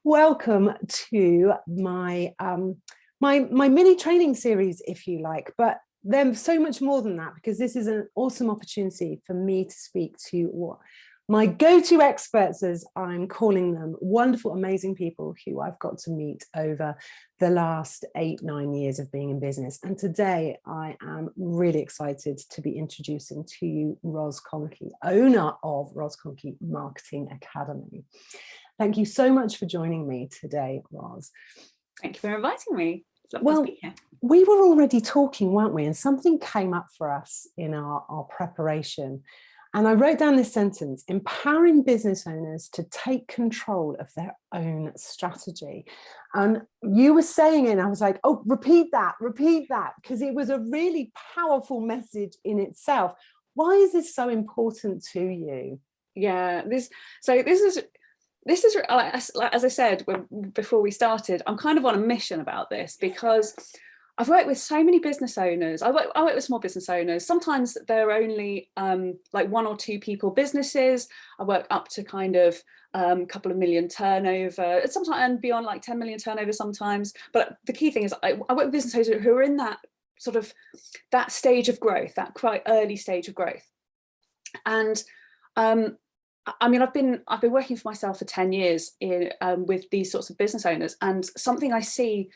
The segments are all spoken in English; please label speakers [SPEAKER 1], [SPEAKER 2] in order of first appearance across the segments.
[SPEAKER 1] Welcome to my my mini training series, if you like, but there's so much more than that, because this is an awesome opportunity for me to speak to what my go-to experts, as I'm calling them, wonderful, amazing people who I've got to meet over the last 8-9 years of being in business. And today I am really excited to be introducing to you Ros Conkie, owner of Ros Conkie Marketing Academy. Thank you so much for joining me today, Ros.
[SPEAKER 2] Thank you for inviting me. It's lovely to be here.
[SPEAKER 1] We were already talking, weren't we? And something came up for us in our preparation. And I wrote down this sentence: empowering business owners to take control of their own strategy. And you were saying it, and I was like, oh, repeat that, because it was a really powerful message in itself. Why is this so important to you?
[SPEAKER 2] Yeah, this is, as I said before we started, I'm kind of on a mission about this, because I've worked with so many business owners. I work with small business owners. Sometimes they're only like 1 or 2 people businesses. I work up to kind of a couple of million turnover, sometimes and beyond, like 10 million turnover sometimes. But the key thing is I work with business owners who are in that sort of that stage of growth, that quite early stage of growth. And I mean, I've been working for myself for 10 years with these sorts of business owners, and something I've seen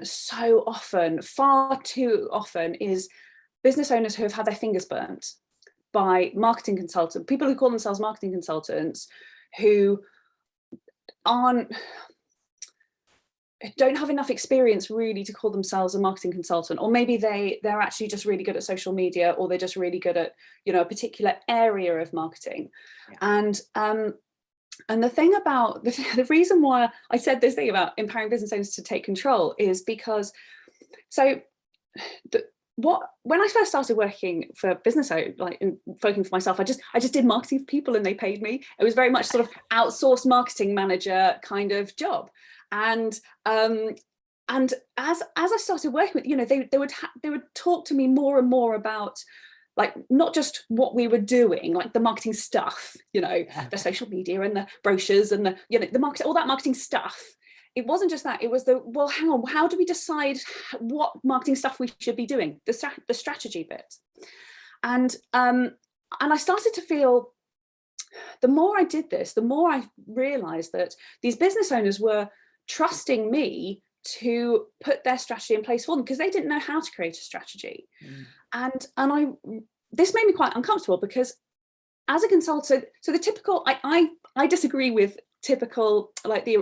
[SPEAKER 2] so often, far too often, is business owners who have had their fingers burnt by marketing consultants, people who call themselves marketing consultants, who don't have enough experience really to call themselves a marketing consultant, or maybe they're actually just really good at social media, or they're just really good at, you know, a particular area of marketing. Yeah. And the thing about the reason why I said this thing about empowering business owners to take control is because when I first started working for business owners, like working for myself, I just did marketing for people and they paid me. It was very much sort of outsourced marketing manager kind of job. And as I started working with, you know, they would talk to me more and more about, like, not just what we were doing, like the marketing stuff, you know, the social media and the brochures and the, you know, the market, all that marketing stuff. It wasn't just that, it was well, hang on, how do we decide what marketing stuff we should be doing? The strategy bit. And I started to feel, the more I did this, the more I realized that these business owners were trusting me to put their strategy in place for them, because they didn't know how to create a strategy. And this made me quite uncomfortable, because as a consultant, so the typical, I disagree with typical, like the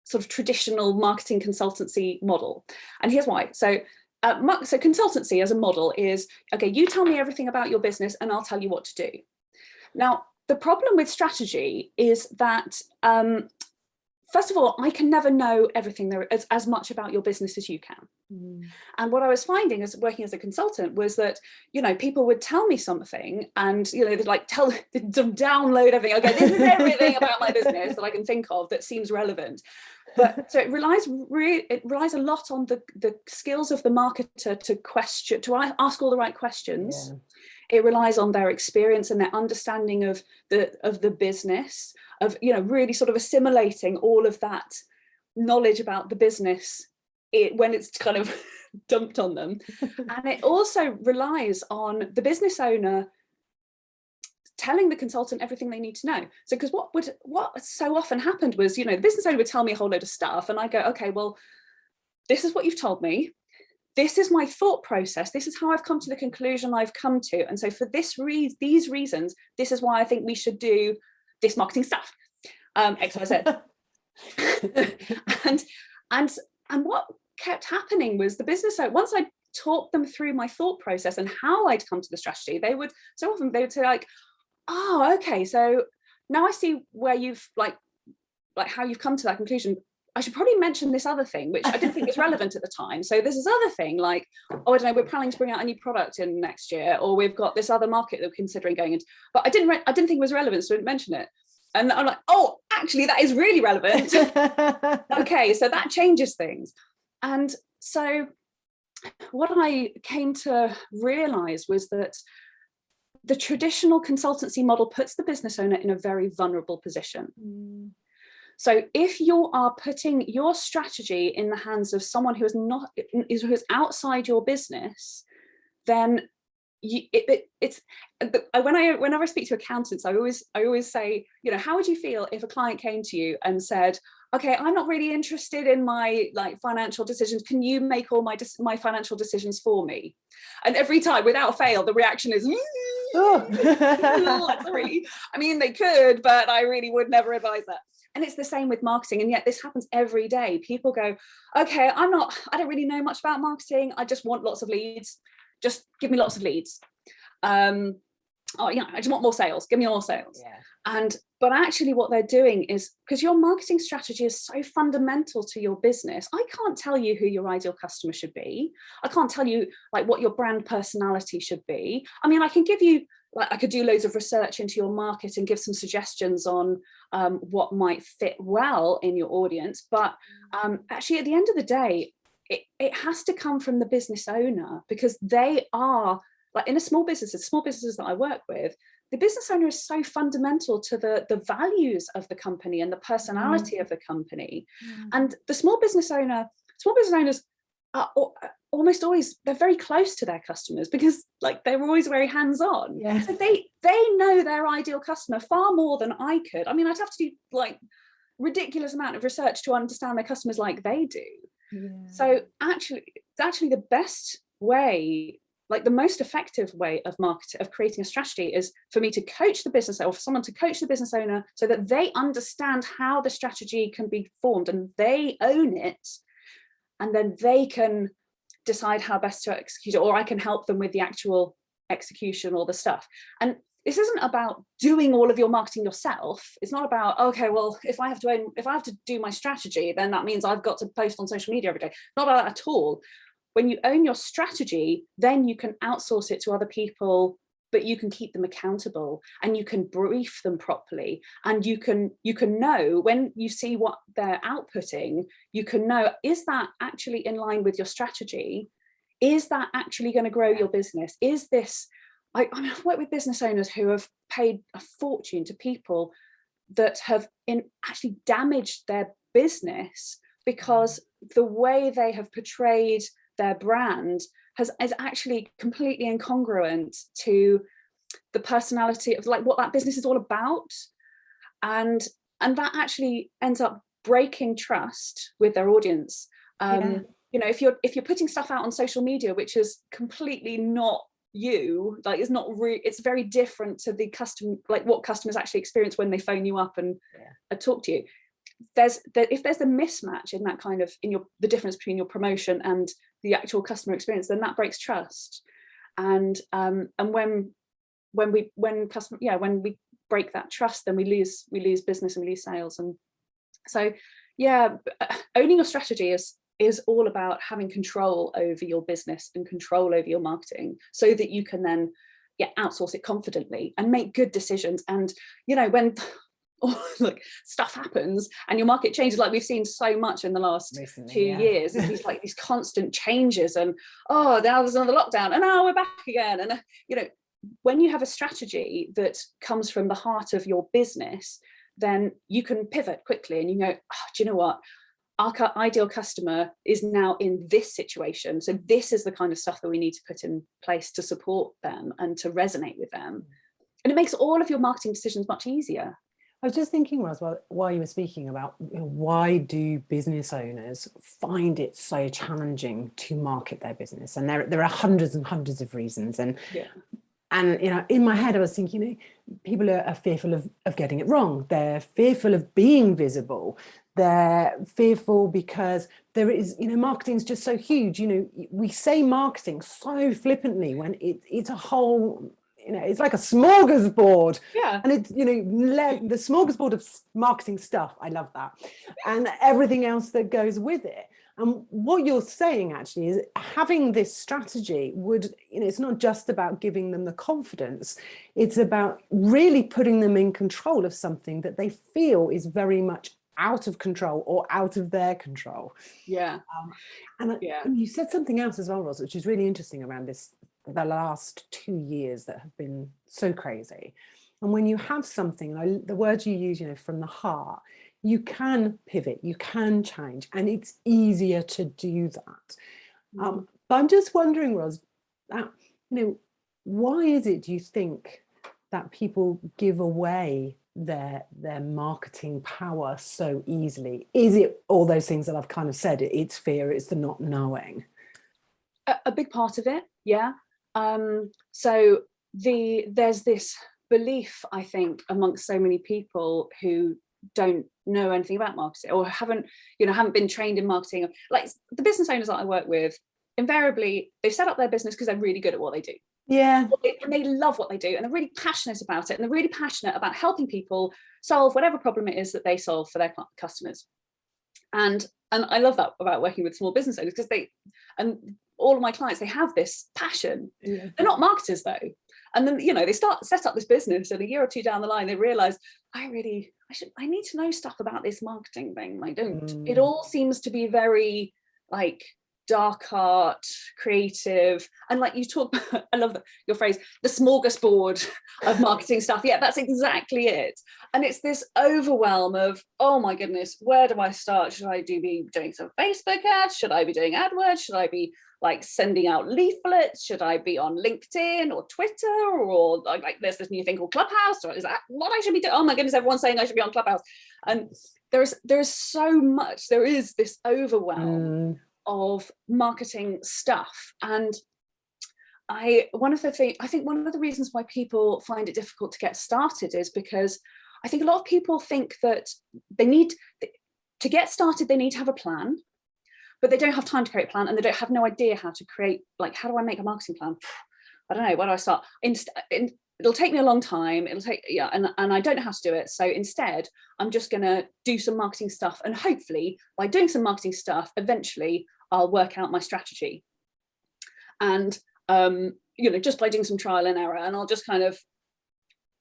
[SPEAKER 2] sort of traditional marketing consultancy model, and here's why. So consultancy as a model is, okay, you tell me everything about your business and I'll tell you what to do. Now, the problem with strategy is that first of all, I can never know everything there is, as much about your business as you can. And what I was finding as working as a consultant was that, you know, people would tell me something, and, you know, they'd like download everything. Okay, this is everything about my business that I can think of that seems relevant. But so it relies a lot on the skills of the marketer to ask all the right questions. Yeah. It relies on their experience and their understanding of the business, of, you know, really sort of assimilating all of that knowledge about the business when it's kind of dumped on them. And it also relies on the business owner telling the consultant everything they need to know. So, because what so often happened was, you know, the business owner would tell me a whole load of stuff, and I go, okay, well, this is what you've told me. This is my thought process. This is how I've come to the conclusion I've come to. And so for these reasons, this is why I think we should do this marketing stuff, X, Y, Z. and what kept happening was the business owner, once I talked them through my thought process and how I'd come to the strategy, they would say like, oh, okay, so now I see where you've like how you've come to that conclusion. I should probably mention this other thing, which I didn't think was relevant at the time. So there's this other thing, like, oh, I don't know, we're planning to bring out a new product in next year, or we've got this other market that we're considering going into, but I didn't think it was relevant, so I didn't mention it. And I'm like, oh, actually, that is really relevant. Okay, so that changes things. And so what I came to realize was that the traditional consultancy model puts the business owner in a very vulnerable position. So if you are putting your strategy in the hands of someone who is outside your business, then whenever I speak to accountants, I always say, you know, how would you feel if a client came to you and said, okay, I'm not really interested in my financial decisions. Can you make all my financial decisions for me? And every time, without fail, the reaction is,
[SPEAKER 1] oh.
[SPEAKER 2] that's really, I mean, they could, but I really would never advise that. And it's the same with marketing. And yet this happens every day. People go, okay, I don't really know much about marketing. I just want lots of leads. Just give me lots of leads. Oh yeah, I just want more sales. Give me more sales. Yeah. But actually what they're doing is, because your marketing strategy is so fundamental to your business, I can't tell you who your ideal customer should be. I can't tell you what your brand personality should be. I mean, I can give you, I could do loads of research into your market and give some suggestions on what might fit well in your audience. But actually at the end of the day, it has to come from the business owner, because they are, in small businesses that I work with, the business owner is so fundamental to the values of the company and the personality of the company. And the small business owners are almost always, they're very close to their customers, because they're always very hands-on. Yeah. So they know their ideal customer far more than I could. I mean, I'd have to do ridiculous amount of research to understand their customers like they do. Yeah. So actually the best way, the most effective way of creating a strategy, is for me to coach the business, or for someone to coach the business owner, so that they understand how the strategy can be formed and they own it, and then they can decide how best to execute it, or I can help them with the actual execution or the stuff. And this isn't about doing all of your marketing yourself. It's not about, okay, well, if I have to do my strategy, then that means I've got to post on social media every day. Not about that at all. When you own your strategy, then you can outsource it to other people, but you can keep them accountable, and you can brief them properly, and you can know when you see what they're outputting, you can know, is that actually in line with your strategy? Is that actually going to grow your business? Is this, I've worked with business owners who have paid a fortune to people that have actually damaged their business, because the way they have portrayed their brand is actually completely incongruent to the personality of what that business is all about. And that actually ends up breaking trust with their audience. You know, if you're putting stuff out on social media which is completely not you, it's not it's very different to the what customers actually experience when they phone you up and talk to you. If there's a mismatch in that kind of the difference between your promotion and the actual customer experience, then that breaks trust. And when we break that trust, then we lose business and we lose sales. And so owning your strategy is all about having control over your business and control over your marketing, so that you can then outsource it confidently and make good decisions. And when stuff happens and your market changes, like we've seen so much in the last recently, 2 years, these constant changes, and now there's another lockdown, and now we're back again. And when you have a strategy that comes from the heart of your business, then you can pivot quickly, and do you know what, our ideal customer is now in this situation, so this is the kind of stuff that we need to put in place to support them and to resonate with them. And it makes all of your marketing decisions much easier.
[SPEAKER 1] I was just thinking, Roswell, while you were speaking about why do business owners find it so challenging to market their business? And there are hundreds and hundreds of reasons. And in my head, I was thinking, people are fearful of getting it wrong. They're fearful of being visible. They're fearful because there is, marketing is just so huge. We say marketing so flippantly when it's a whole, it's like a smorgasbord. Yeah. And it's, the smorgasbord of marketing stuff. I love that. And everything else that goes with it. And what you're saying actually is having this strategy would, it's not just about giving them the confidence. It's about really putting them in control of something that they feel is very much out of control or out of their control.
[SPEAKER 2] Yeah.
[SPEAKER 1] And you said something else as well, Ros, which is really interesting around the last 2 years that have been so crazy. And when you have something, the word you use, from the heart, you can pivot, you can change, and it's easier to do that. But I'm just wondering, Ros, that, why is it, do you think, that people give away their marketing power so easily? Is it all those things that I've kind of said? It's fear, it's the not knowing.
[SPEAKER 2] A big part of it, yeah. So there's this belief, I think, amongst so many people who don't know anything about marketing, or haven't been trained in marketing. Like the business owners that I work with, invariably they set up their business because they're really good at what they do.
[SPEAKER 1] Yeah.
[SPEAKER 2] And they love what they do, and they're really passionate about it, and they're really passionate about helping people solve whatever problem it is that they solve for their customers. And I love that about working with small business owners, because all of my clients, they have this passion. Yeah. They're not marketers though. And then, they set up this business, and a year or two down the line, they realize, I need to know stuff about this marketing thing. I don't, it all seems to be very like dark art, creative, and like you talk, I love your phrase, the smorgasbord of marketing stuff. Yeah, that's exactly it. And it's this overwhelm of, oh my goodness, where do I start? Should I be doing some Facebook ads? Should I be doing AdWords? Should I be like sending out leaflets? Should I be on LinkedIn or Twitter, or like there's this new thing called Clubhouse? Or is that what I should be doing? Oh my goodness, everyone's saying I should be on Clubhouse. And there's so much. There is this overwhelm of marketing stuff. And I think one of the reasons why people find it difficult to get started is because I think a lot of people think that to get started, they need to have a plan, but they don't have time to create a plan, and they don't have no idea how to create, like, how do I make a marketing plan? I don't know, where do I start? It'll take me a long time. And I don't know how to do it. So instead, I'm just going to do some marketing stuff. And hopefully by doing some marketing stuff, eventually I'll work out my strategy. And, just by doing some trial and error, and I'll just kind of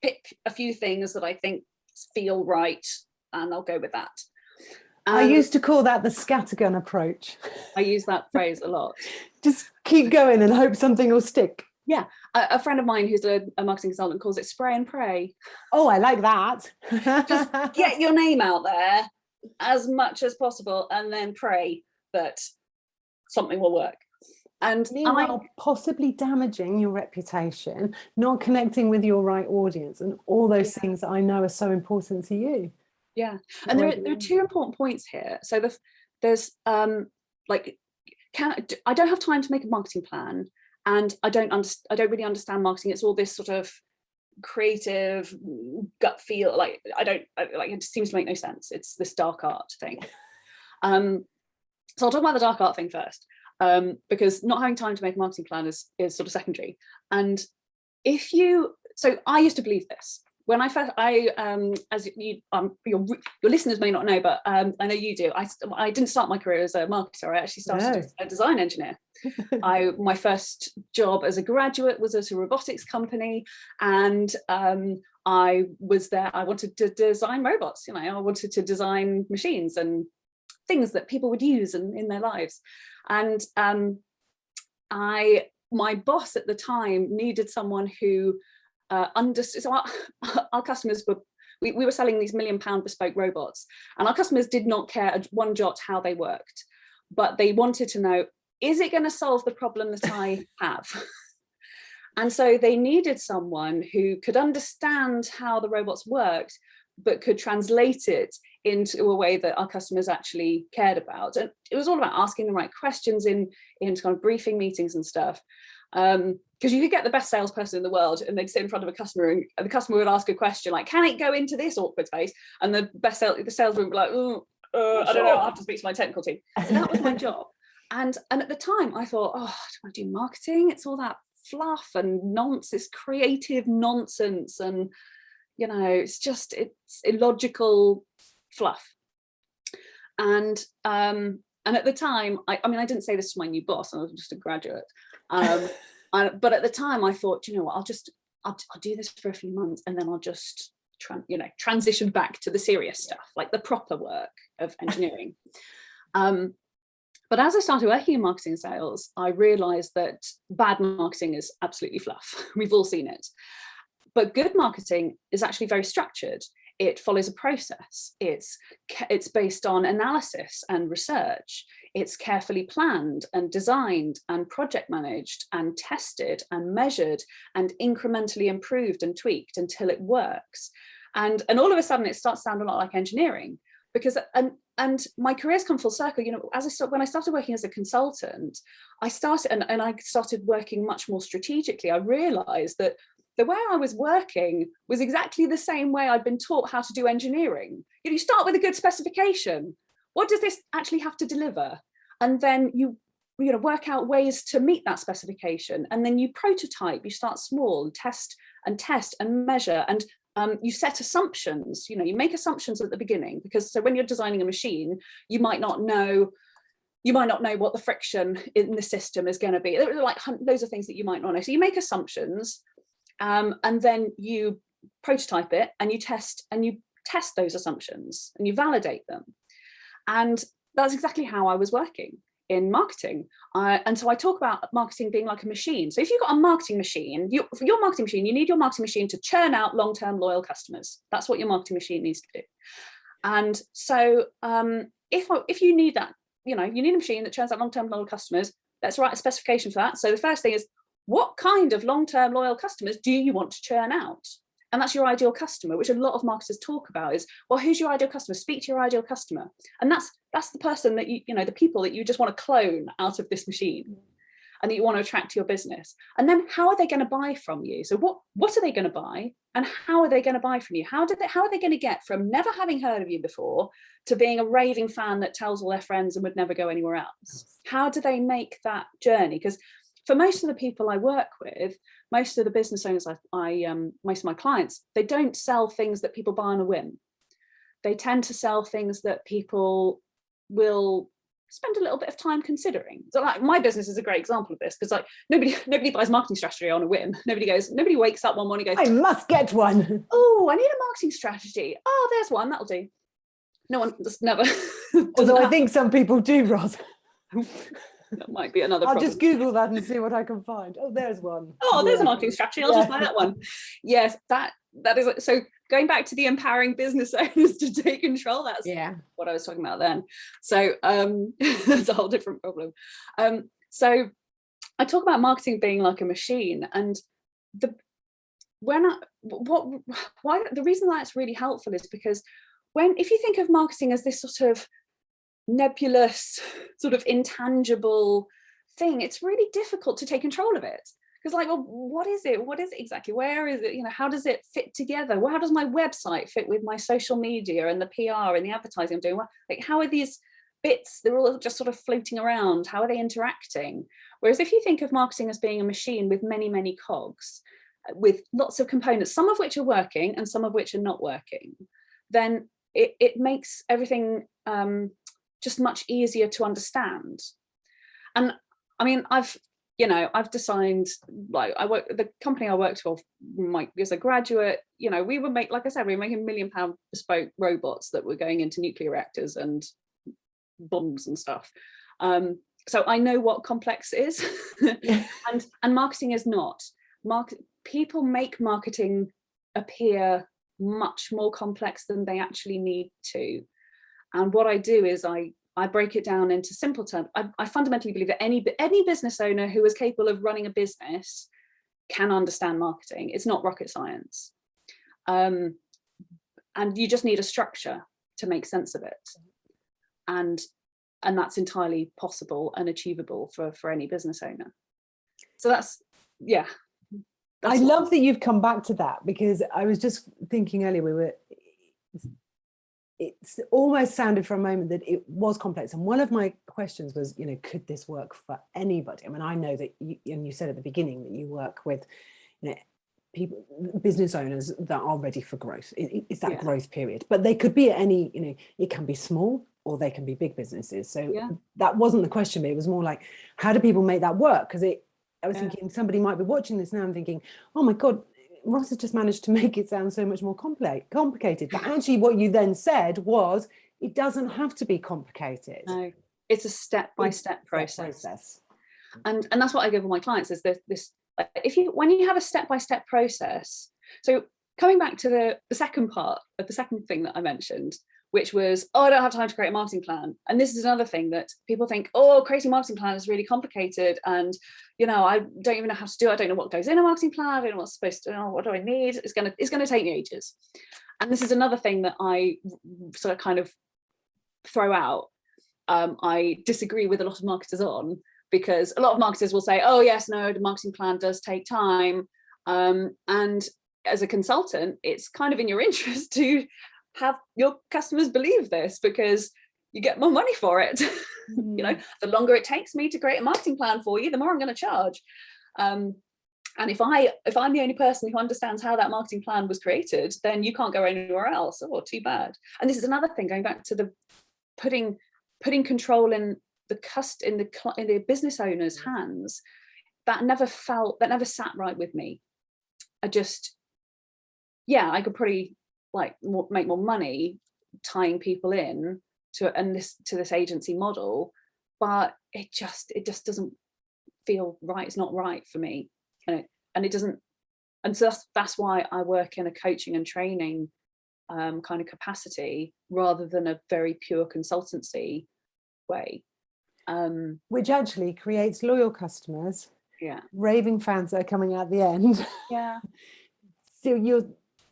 [SPEAKER 2] pick a few things that I think feel right, and I'll go with that.
[SPEAKER 1] I used to call that the scattergun approach.
[SPEAKER 2] I use that phrase a lot.
[SPEAKER 1] Just keep going and hope something will stick.
[SPEAKER 2] Yeah, a friend of mine who's a marketing consultant calls it spray and pray.
[SPEAKER 1] Oh, I like that.
[SPEAKER 2] Just get your name out there as much as possible, and then pray that something will work. And
[SPEAKER 1] meanwhile, possibly damaging your reputation, not connecting with your right audience, and all those things that I know are so important to you.
[SPEAKER 2] Yeah, and there are two important points here. So there's I don't have time to make a marketing plan, and I don't really understand marketing. It's all this sort of creative gut feel. It seems to make no sense. It's this dark art thing. So I'll talk about the dark art thing first, because not having time to make a marketing plan is sort of secondary. And so I used to believe this. When I first, as your listeners may not know, but I know you do. I didn't start my career as a marketer. I actually started as a design engineer. My first job as a graduate was at a robotics company, and I was there. I wanted to design robots. I wanted to design machines and things that people would use in their lives. And my boss at the time needed someone who understood. So our customers we were selling these £1 million bespoke robots, and our customers did not care one jot how they worked, but they wanted to know, is it going to solve the problem that I have? And so they needed someone who could understand how the robots worked, but could translate it into a way that our customers actually cared about. And it was all about asking the right questions in kind of briefing meetings and stuff. Because you could get the best salesperson in the world, and they'd sit in front of a customer, and the customer would ask a question like, can it go into this awkward space? And the salesman would be like, I don't know, I'll have to speak to my technical team. So that was my job. And at the time I thought, do I want to do marketing? It's all that fluff and nonsense, creative nonsense, and it's illogical fluff. And at the time, I didn't say this to my new boss, I was just a graduate. But at the time I thought, I'll do this for a few months, and then I'll just transition back to the serious stuff, like the proper work of engineering. But as I started working in marketing and sales, I realized that bad marketing is absolutely fluff. We've all seen it. But good marketing is actually very structured. It follows a process. It's based on analysis and research. It's carefully planned and designed and project managed and tested and measured and incrementally improved and tweaked until it works. And all of a sudden it starts to sound a lot like engineering, because and my career's come full circle. You know, when I started working as a consultant, I started working much more strategically. I realized that the way I was working was exactly the same way I'd been taught how to do engineering. You start with a good specification. What does this actually have to deliver? And then you work out ways to meet that specification. And then you prototype, you start small, test and measure. And you set assumptions, you make assumptions at the beginning, because so when you're designing a machine, you might not know what the friction in the system is going to be. There are like loads of things that you might not know. So you make assumptions. And then you prototype it and you test those assumptions and you validate them. And that's exactly how I was working in marketing. And so I talk about marketing being like a machine. So if you've got a marketing machine, for your marketing machine, you need your marketing machine to churn out long-term loyal customers. That's what your marketing machine needs to do. And so if you need that, you need a machine that churns out long-term loyal customers, let's write a specification for that. So the first thing is, what kind of long-term loyal customers do you want to churn out? And that's your ideal customer, which a lot of marketers talk about is, well, who's your ideal customer? Speak to your ideal customer. And that's the person that the people that you just want to clone out of this machine and that you want to attract to your business. And then how are they going to buy from you? So what are they going to buy and how are they going to buy from you? How are they going to get from never having heard of you before to being a raving fan that tells all their friends and would never go anywhere else? How do they make that journey? Because for most of the people I work with, most of the business owners, most of my clients, they don't sell things that people buy on a whim. They tend to sell things that people will spend a little bit of time considering. So like my business is a great example of this, because like nobody buys marketing strategy on a whim. Nobody wakes up one morning and goes,
[SPEAKER 1] I must get one.
[SPEAKER 2] Oh, I need a marketing strategy. Oh, there's one, that'll do. No one, just never.
[SPEAKER 1] Although I think some people do, Roz.
[SPEAKER 2] That might be another
[SPEAKER 1] I'll
[SPEAKER 2] problem.
[SPEAKER 1] just Google that and see what I can find. Oh, there's one.
[SPEAKER 2] Oh, there's a marketing strategy. I'll just buy that one. Yes, that is. So going back to the empowering business owners to take control, that's what I was talking about then. So that's a whole different problem. So I talk about marketing being like a machine, and the reason that's really helpful is because if you think of marketing as this sort of nebulous, sort of intangible thing, it's really difficult to take control of it, because like, well, what is it exactly, where is it, how does it fit together? How does my website fit with my social media and the PR and the advertising I'm doing? Like, how are these bits, they're all just sort of floating around, how are they interacting? Whereas if you think of marketing as being a machine with many cogs, with lots of components, some of which are working and some of which are not working, then it makes everything just much easier to understand. And I mean, I've designed, like, the company I worked for, as a graduate, we were making £1 million bespoke robots that were going into nuclear reactors and bombs and stuff. So I know what complex is. and marketing is not. People make marketing appear much more complex than they actually need to. And what I do is I break it down into simple terms. I fundamentally believe that any business owner who is capable of running a business can understand marketing. It's not rocket science. And you just need a structure to make sense of it. And that's entirely possible and achievable for any business owner. So
[SPEAKER 1] I love that you've come back to that, because I was just thinking earlier, it's almost sounded for a moment that it was complex. And one of my questions was, could this work for anybody? I mean, I know that you said at the beginning that you work with, people, business owners that are ready for growth. It's that growth period, but they could be at any, it can be small or they can be big businesses. So that wasn't the question, but it was more like, how do people make that work? Because I was thinking somebody might be watching this now and thinking, oh my God, Ross has just managed to make it sound so much more complicated. But actually what you then said was, it doesn't have to be complicated.
[SPEAKER 2] No, it's a step-by-step process. And that's what I give all my clients, is this, when you have a step-by-step process, So coming back to the second part of the second thing that I mentioned, which was, oh, I don't have time to create a marketing plan. And this is another thing that people think, oh, creating a marketing plan is really complicated. And, you know, I don't even know how to do it. I don't know what goes in a marketing plan. I don't know what's supposed to, what do I need? It's gonna take me ages. And this is another thing that I sort of kind of throw out. I disagree with a lot of marketers on, because a lot of marketers will say, oh yes, no, the marketing plan does take time. And as a consultant, it's kind of in your interest to have your customers believe this, because you get more money for it. You know, the longer it takes me to create a marketing plan for you, the more I'm going to charge. And if I'm the only person who understands how that marketing plan was created, then you can't go anywhere else. Oh, too bad. And this is another thing, going back to the putting control in the business owner's hands. That never sat right with me. I could probably make more money tying people in to this agency model, but it just doesn't feel right. It's not right for me, and it doesn't. And so that's why I work in a coaching and training kind of capacity, rather than a very pure consultancy way,
[SPEAKER 1] which actually creates loyal customers, raving fans that are coming out the end. So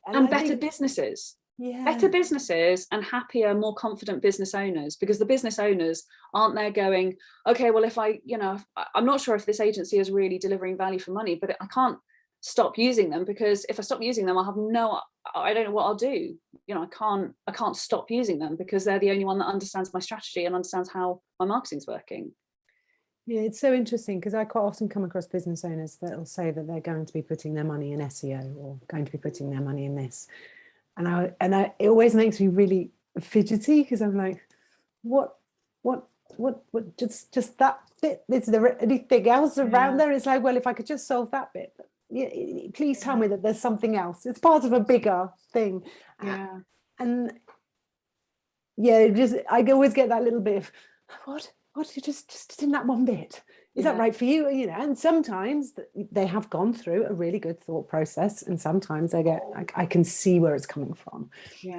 [SPEAKER 2] and better businesses. Better businesses and happier, more confident business owners, because the business owners aren't there going, okay, well, if I'm not sure if this agency is really delivering value for money, but I can't stop using them, because if I stop using them, I don't know what I'll do. You know, I can't stop using them, because they're the only one that understands my strategy and understands how my marketing's working.
[SPEAKER 1] Yeah, it's so interesting, because I quite often come across business owners that will say that they're going to be putting their money in SEO, or going to be putting their money in this. And it always makes me really fidgety, because I'm like, what, just that bit, is there anything else around there? It's like, well, if I could just solve that bit, please tell me that there's something else. It's part of a bigger thing. And I always get that little bit of, what you just in that one bit, is that right for you? You know, and sometimes they have gone through a really good thought process, and sometimes I can see where it's coming from.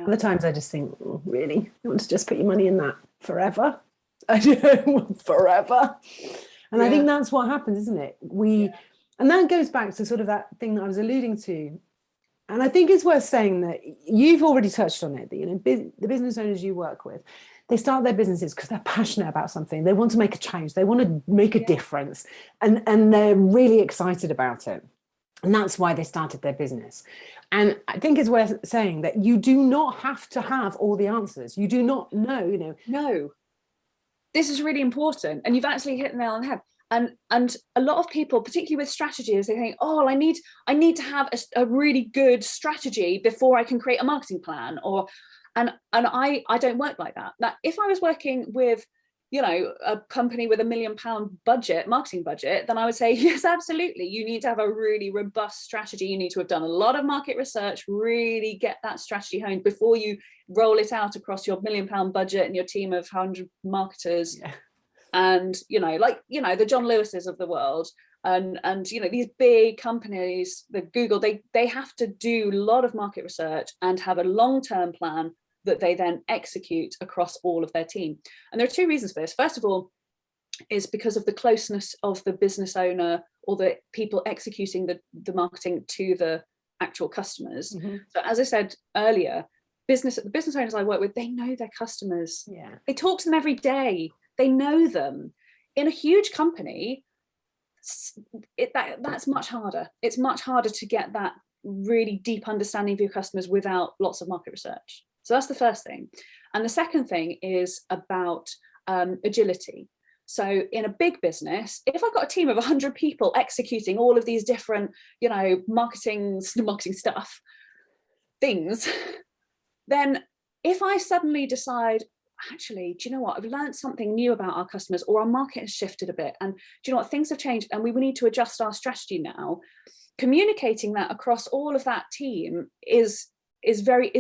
[SPEAKER 1] Other times I just think, oh, really, you want to just put your money in that forever? I do, forever. And I think that's what happens, isn't it? And that goes back to sort of that thing that I was alluding to. And I think it's worth saying that you've already touched on it, that, you know, the business owners you work with, they start their businesses because they're passionate about something. They want to make a change. They want to make a difference. And they're really excited about it. And that's why they started their business. And I think it's worth saying that you do not have to have all the answers. You do not know, you know.
[SPEAKER 2] No, this is really important. And you've actually hit the nail on the head. And a lot of people, particularly with strategy, is they think, oh, I need to have a really good strategy before I can create a marketing plan. And I don't work like that. That if I was working with, you know, a company with £1 million marketing budget, then I would say, yes, absolutely. You need to have a really robust strategy. You need to have done a lot of market research, really get that strategy honed before you roll it out across your £1 million budget and your team of 100 marketers. And, you know, like, you know, the John Lewis's of the world, and you know, these big companies, the Google, they have to do a lot of market research and have a long-term plan that they then execute across all of their team. And there are two reasons for this. First of all, is because of the closeness of the business owner or the people executing the marketing to the actual customers. So as I said earlier, the business owners I work with, they know their customers. They talk to them every day. They know them. In a huge company, that's much harder. It's much harder to get that really deep understanding of your customers without lots of market research. So that's the first thing. And the second thing is about agility. So in a big business, if I've got a team of 100 people executing all of these different, you know, marketing stuff, things, then if I suddenly decide, actually, do you know what, I've learned something new about our customers, or our market has shifted a bit, and do you know what, things have changed and we need to adjust our strategy now, communicating that across all of that team is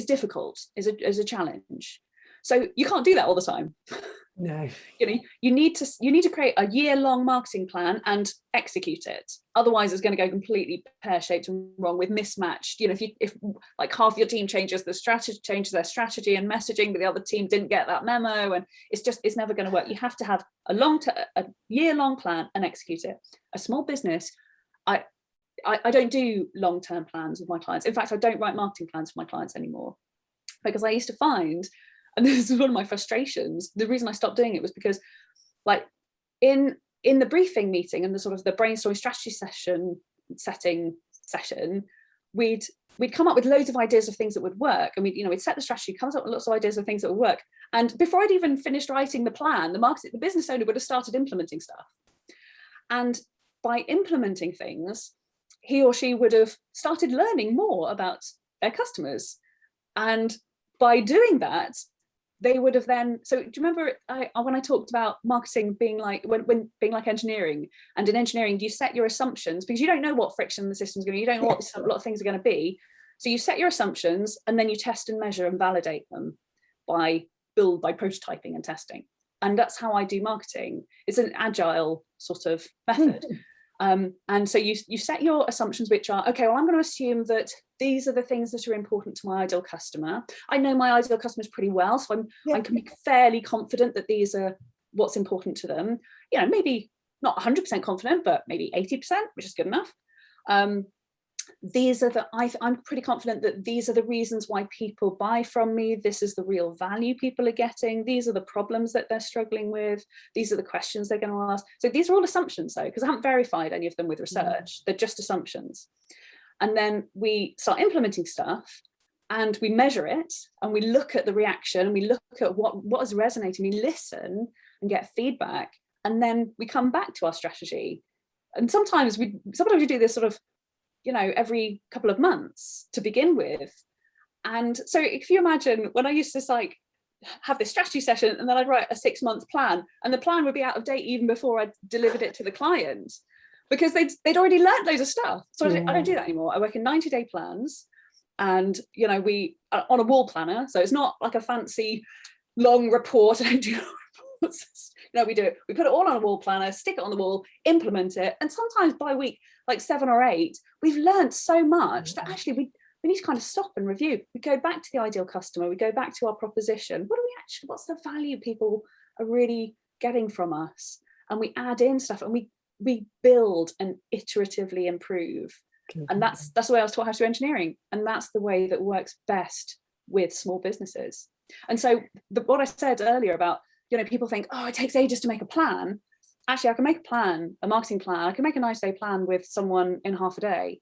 [SPEAKER 2] difficult, is a challenge. So you can't do that all the time.
[SPEAKER 1] No.
[SPEAKER 2] You need to create a year-long marketing plan and execute it. Otherwise, it's going to go completely pear-shaped and wrong with mismatched. If like half your team changes their strategy and messaging, but the other team didn't get that memo, and it's never going to work. You have to have a year-long plan and execute it. A small business, I don't do long-term plans with my clients. In fact, I don't write marketing plans for my clients anymore, because I used to find, and this is one of my frustrations, the reason I stopped doing it was because, like, in the briefing meeting and the sort of the brainstorming strategy session, we'd come up with loads of ideas of things that would work, and we'd set the strategy, comes up with lots of ideas of things that would work, and before I'd even finished writing the plan, the business owner would have started implementing stuff. And by implementing things, he or she would have started learning more about their customers, and by doing that, they would have then, so do you remember when I talked about marketing being like, when being like engineering, and in engineering, you set your assumptions because you don't know what friction the system's going to be, you don't know what a lot of things are going to be. So you set your assumptions and then you test and measure and validate them by prototyping and testing. And that's how I do marketing. It's an agile sort of method. And so you set your assumptions, which are, okay, well, I'm going to assume that these are the things that are important to my ideal customer. I know my ideal customers pretty well, so I can be fairly confident that these are what's important to them. Maybe not 100% confident, but maybe 80%, which is good enough. I'm pretty confident that these are the reasons why people buy from me. This is the real value people are getting. These are the problems that they're struggling with. These are the questions they're going to ask. So these are all assumptions, though, because I haven't verified any of them with research. They're just assumptions. And then we start implementing stuff and we measure it and we look at the reaction and we look at what is resonating. We listen and get feedback, and then we come back to our strategy. And sometimes we do this sort of every couple of months to begin with. And so if you imagine when I used to have this strategy session and then I'd write a 6-month plan, and the plan would be out of date even before I delivered it to the client, because they'd already learned loads of stuff. So I don't do that anymore. I work in 90-day plans, and we are on a wall planner. So it's not like a fancy long report. I don't do reports. We do it. We put it all on a wall planner, stick it on the wall, implement it. And sometimes by week, like 7 or 8, we've learned so much that actually we need to kind of stop and review. We go back to the ideal customer. We go back to our proposition. What's the value people are really getting from us? And we add in stuff, and we build and iteratively improve. And that's the way I was taught how to do engineering. And that's the way that works best with small businesses. And so what I said earlier about, people think, oh, it takes ages to make a plan. Actually, I can make a marketing plan. I can make a 90-day plan with someone in half a day.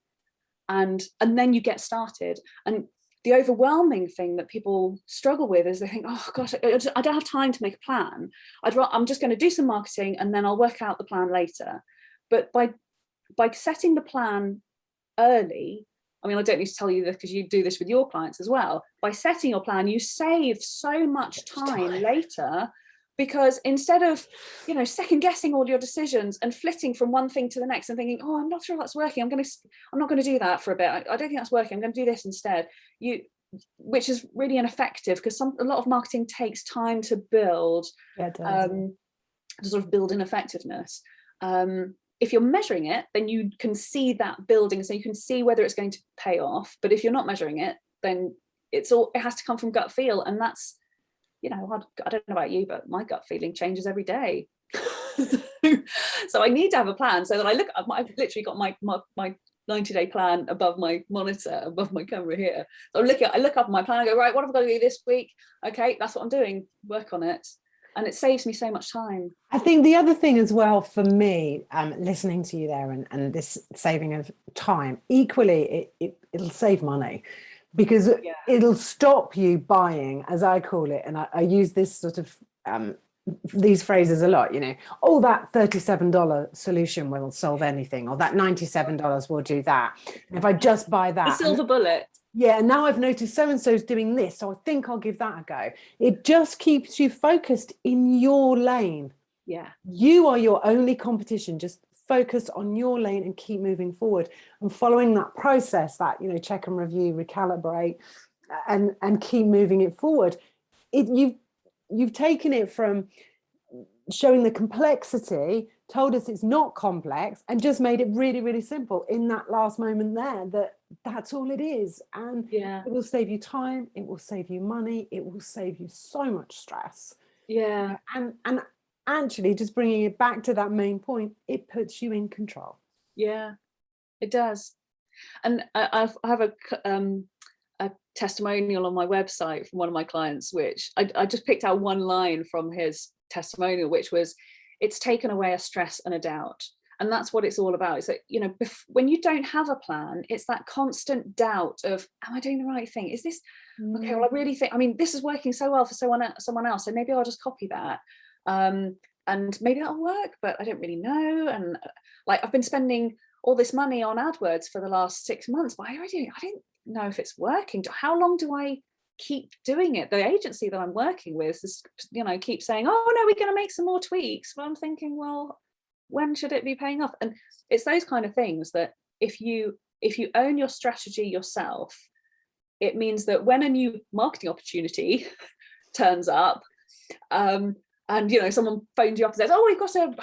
[SPEAKER 2] And then you get started. And the overwhelming thing that people struggle with is they think, oh gosh, I don't have time to make a plan. I'm just going to do some marketing and then I'll work out the plan later. But by setting the plan early, I don't need to tell you this because you do this with your clients as well. By setting your plan, you save so much time later, because instead of, second guessing all your decisions and flitting from one thing to the next and thinking, oh, I'm not sure that's working. I'm not going to do that for a bit. I don't think that's working. I'm going to do this instead. Which is really ineffective, because a lot of marketing takes time to build, to sort of build in effectiveness. If you're measuring it, then you can see that building, so you can see whether it's going to pay off. But if you're not measuring it, then it has to come from gut feel, and that's, I don't know about you, but my gut feeling changes every day. So I need to have a plan, so that I've literally got my 90-day plan above my monitor, above my camera here. So I look up my plan, I go, right, what have I got to do this week? Okay, that's what I'm doing, work on it. And it saves me so much time.
[SPEAKER 1] I think the other thing as well for me, listening to you there and this saving of time, equally, it'll save money, because it'll stop you buying, as I call it. And I use this sort of, these phrases a lot, oh, that $37 solution will solve anything, or that $97 will do that. If I just buy that.
[SPEAKER 2] The silver bullet. Yeah,
[SPEAKER 1] and now I've noticed so-and-so's doing this, so I think I'll give that a go. It just keeps you focused in your lane.
[SPEAKER 2] Yeah.
[SPEAKER 1] You are your only competition. Just focus on your lane and keep moving forward, and following that process, that, check and review, recalibrate, and keep moving it forward. You've taken it from, showing the complexity, told us it's not complex, and just made it really, really simple in that last moment there, that that's all it is. And
[SPEAKER 2] Yeah.
[SPEAKER 1] it will save you time, it will save you money, it will save you so much stress.
[SPEAKER 2] Yeah.
[SPEAKER 1] And actually, just bringing it back to that main point, it puts you in control.
[SPEAKER 2] Yeah, it does. And I have a testimonial on my website from one of my clients, which I just picked out one line from his testimonial, which was, it's taken away a stress and a doubt. And that's what it's all about. It's that, you know, when you don't have a plan, it's that constant doubt of, am I doing the right thing? Is this, okay, well, I really think, I mean, this is working so well for someone else, so maybe I'll just copy that. And maybe that'll work, but I don't really know. And like, I've been spending all this money on AdWords for the last 6 months, but I don't know if it's working. How long do I keep doing it? The agency that I'm working with is, you know, keep saying, oh no, we're going to make some more tweaks. But I'm thinking, well, when should it be paying off? And it's those kind of things that if you own your strategy yourself, it means that when a new marketing opportunity turns up, and you know, someone phones you up and says, oh, we've got a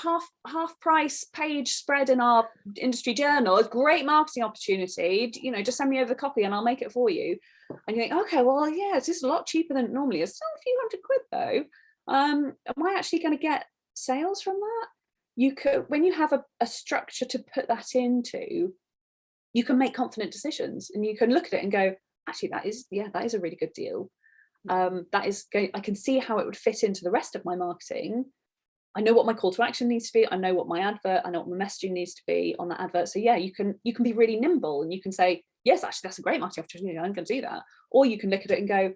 [SPEAKER 2] half price page spread in our industry journal, it's a great marketing opportunity, you know, just send me over the copy and I'll make it for you. And you think, okay, well, yeah, it's just a lot cheaper than it normally is. Still a few £100 though. Am I actually going to get sales from that? You could, when you have a structure to put that into, you can make confident decisions and you can look at it and go, actually, that is a really good deal. I can see how it would fit into the rest of my marketing. I know what my call to action needs to be. I know what my messaging needs to be on that advert. So yeah, you can be really nimble and you can say, yes, actually, that's a great marketing opportunity, I'm going to do that. Or you can look at it and go,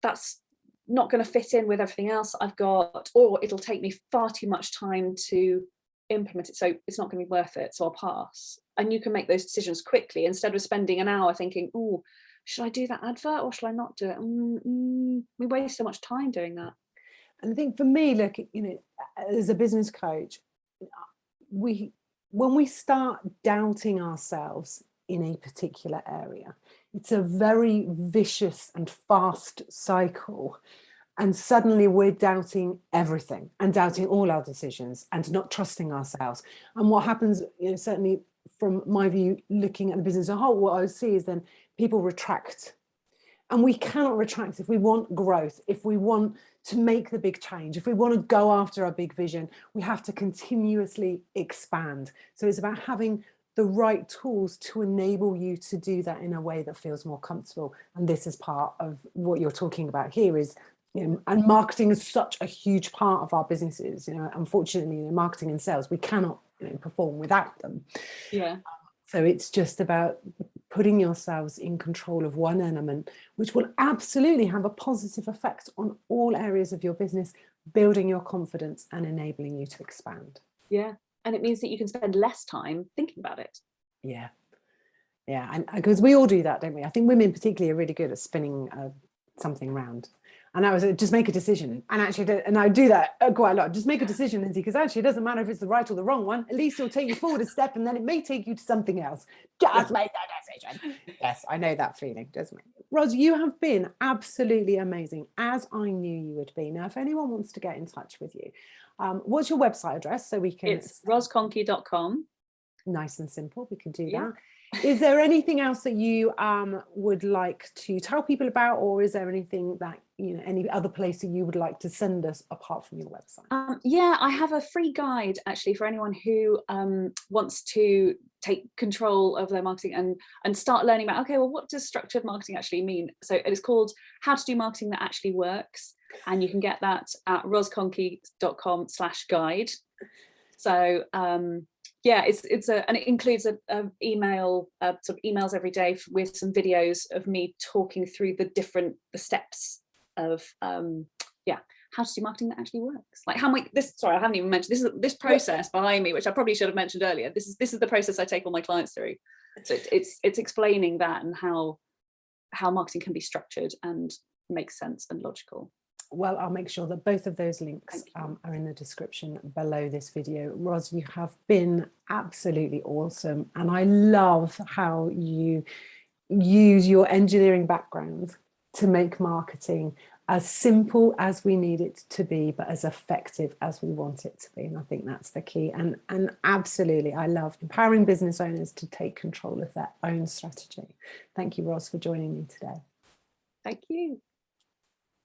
[SPEAKER 2] that's not going to fit in with everything else I've got, or it'll take me far too much time to implement it, so it's not going to be worth it, so I'll pass. And you can make those decisions quickly instead of spending an hour thinking, oh, should I do that advert or should I not do it? We waste so much time doing that.
[SPEAKER 1] And I think for me, look, you know, as a business coach, when we start doubting ourselves in a particular area, it's a very vicious and fast cycle. And suddenly we're doubting everything and doubting all our decisions and not trusting ourselves. And what happens, you know, certainly from my view, looking at the business as a whole, what I see is then people retract. And we cannot retract if we want growth, if we want to make the big change, if we want to go after our big vision, we have to continuously expand. So it's about having the right tools to enable you to do that in a way that feels more comfortable. And this is part of what you're talking about here is, you know, and marketing is such a huge part of our businesses. You know, unfortunately, in marketing and sales, we cannot, you know, perform without them.
[SPEAKER 2] Yeah.
[SPEAKER 1] So it's just about putting yourselves in control of one element, which will absolutely have a positive effect on all areas of your business, building your confidence and enabling you to expand.
[SPEAKER 2] Yeah. And it means that you can spend less time thinking about it.
[SPEAKER 1] Yeah. Yeah. And because we all do that, don't we? I think women particularly are really good at spinning something round. And I was just make a decision. And actually, and I do that quite a lot. Just make a decision, Lindsay, because actually it doesn't matter if it's the right or the wrong one. At least it'll take you forward a step and then it may take you to something else. Just make that decision. Yes, I know that feeling, doesn't it? Ros, you have been absolutely amazing, as I knew you would be. Now, if anyone wants to get in touch with you, what's your website address so we can...
[SPEAKER 2] It's rosconkie.com.
[SPEAKER 1] Nice and simple, we can do that. Is there anything else that you would like to tell people about, or is there anything that, you know, any other place that you would like to send us apart from your website?
[SPEAKER 2] Yeah, I have a free guide actually for anyone who wants to take control of their marketing and start learning about, okay, well, what does structured marketing actually mean? So it is called How to Do Marketing That Actually Works, and you can get that at rosconkie.com/guide. So yeah, and it includes a email, sort of emails every day with some videos of me talking through the steps of how to do marketing that actually works. Like sorry, I haven't even mentioned this process behind me, which I probably should have mentioned earlier. This is the process I take all my clients through. So it's explaining that and how marketing can be structured and makes sense and logical.
[SPEAKER 1] Well, I'll make sure that both of those links are in the description below this video. Ros, you have been absolutely awesome. And I love how you use your engineering background to make marketing as simple as we need it to be, but as effective as we want it to be. And I think that's the key. And absolutely, I love empowering business owners to take control of their own strategy. Thank you, Ros, for joining me today.
[SPEAKER 2] Thank you.